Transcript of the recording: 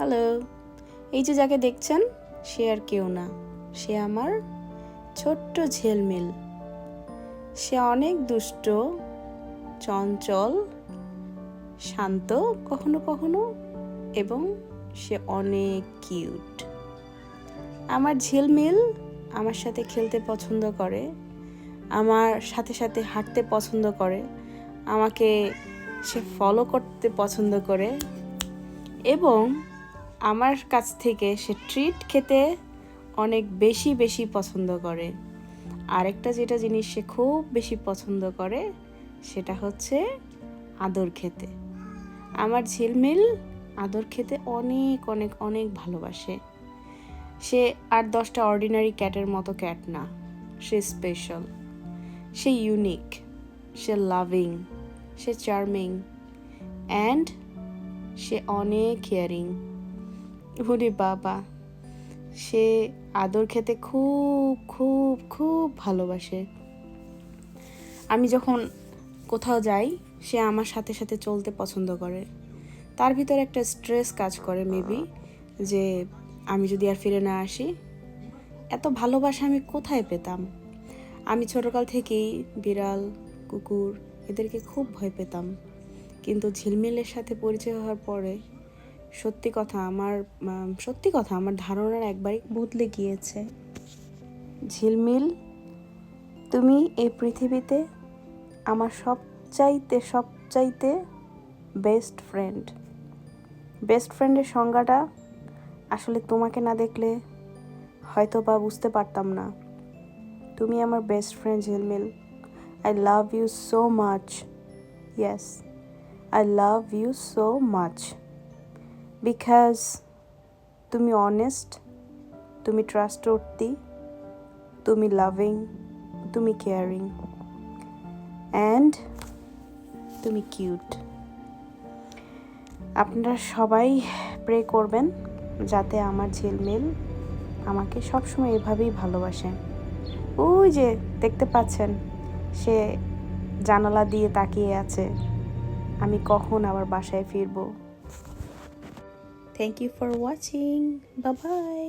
Hello, এই যে যাকে দেখছেন সে আর কেউ না, সে আমার ছোট্ট ঝিলমিল। সে অনেক দুষ্ট, চঞ্চল, শান্ত কখনো কখনো, এবং সে অনেক কিউট। আমার ঝিলমিল আমার সাথে খেলতে পছন্দ করে, আমার সাথে সাথে হাঁটতে পছন্দ করে, আমাকে সে ফলো করতে পছন্দ করে, এবং আমার কাছ থেকে সে ট্রিট খেতে অনেক বেশি বেশি পছন্দ করে। আরেকটা যেটা জিনিস সে খুব বেশি পছন্দ করে সেটা হচ্ছে আদর খেতে। আমার ঝিলমিল আদর খেতে অনেক অনেক অনেক ভালোবাসে। সে 8-10টা অর্ডিনারি ক্যাটের মতো ক্যাট না, সে স্পেশাল, সে ইউনিক, সে লাভিং, সে চার্মিং, অ্যান্ড সে অনেক কেয়ারিং। ওরে বাবা, সে আদর খেতে খুব খুব খুব ভালোবাসে। আমি যখন কোথাও যাই সে আমার সাথে সাথে চলতে পছন্দ করে। তার ভিতরে একটা স্ট্রেস কাজ করে মেবি, যে আমি যদি আর ফিরে না আসি। এত ভালোবাসা আমি কোথায় পেতাম? আমি ছোটকাল থেকেই বিড়াল, কুকুর এদেরকে খুব ভয় পেতাম, কিন্তু ঝিলমিলের সাথে পরিচয় হওয়ার পরে সত্যি কথা আমার ধারণার একবারই বদলে গিয়েছে। ঝিলমিল, তুমি এই পৃথিবীতে আমার সবচাইতে বেস্ট ফ্রেন্ড। বেস্ট ফ্রেন্ডের সংজ্ঞাটা আসলে তোমাকে না দেখলে হয়তো বা বুঝতে পারতাম না। তুমি আমার best friend Jhilmil. I love you so much. Yes, I love you so much. Because তুমি অনেস্ট, তুমি ট্রাস্টওয়ার্থি, তুমি লাভিং, তুমি কেয়ারিং, অ্যান্ড তুমি কিউট। আপনারা সবাই প্রে করবেন যাতে আমার ঝিলমিল আমাকে সবসময় এভাবেই ভালোবাসে। ওই যে দেখতে পাচ্ছেন সে জানালা দিয়ে তাকিয়ে আছে, আমি কখন আবার বাসায় ফিরবো। Thank you for watching, bye by.